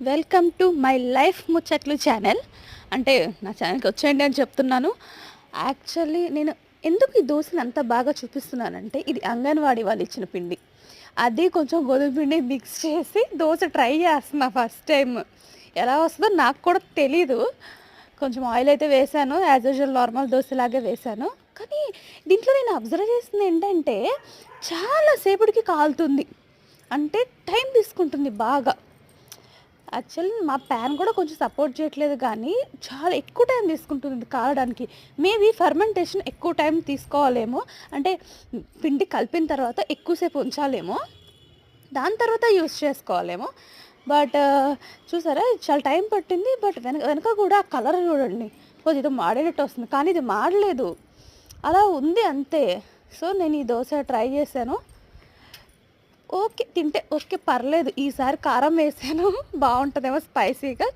Welcome to my life ముచ్చట్లు channel. అంటే నా ఛానల్కి వచ్చేయండి అని చెప్తున్నాను. యాక్చువల్లీ నేను ఎందుకు ఈ దోశని అంత బాగా చూపిస్తున్నానంటే, ఇది అంగన్వాడీ వాళ్ళు ఇచ్చిన పిండి. అది కొంచెం గోధుమ పిండి మిక్స్ చేసి దోశ ట్రై చేస్తున్నా ఫస్ట్ టైం. ఎలా వస్తుందో నాకు కూడా తెలీదు. కొంచెం ఆయిల్ అయితే వేశాను, యాజ్ యూజువల్ నార్మల్ దోశలాగే వేశాను. కానీ దీంట్లో నేను అబ్జర్వ్ చేసింది ఏంటంటే, చాలా సేపటికి కాలుతుంది. అంటే టైం తీసుకుంటుంది బాగా. యాక్చువల్లీ మా ప్యాన్ కూడా కొంచెం సపోర్ట్ చేయట్లేదు, కానీ చాలా ఎక్కువ టైం తీసుకుంటుంది ఇది కాలడానికి. మేబీ ఫర్మెంటేషన్ ఎక్కువ టైం తీసుకోవాలేమో, అంటే పిండి కలిపిన తర్వాత ఎక్కువసేపు ఉంచాలేమో, దాని తర్వాత యూస్ చేసుకోవాలేమో. బట్ చూసారా, ఇది చాలా టైం పట్టింది. బట్ వెనక వెనక కూడా ఆ కలర్ చూడండి, కొద్దిగా ఏదో మాడేటట్టు వస్తుంది, కానీ ఇది మాడలేదు, అలా ఉంది అంతే. సో నేను ఈ దోశ ట్రై చేశాను. ఓకే, తింటే ఓకే, పర్లేదు. ఈసారి కారం వేసాను, బాగుంటుందేమో స్పైసీగా.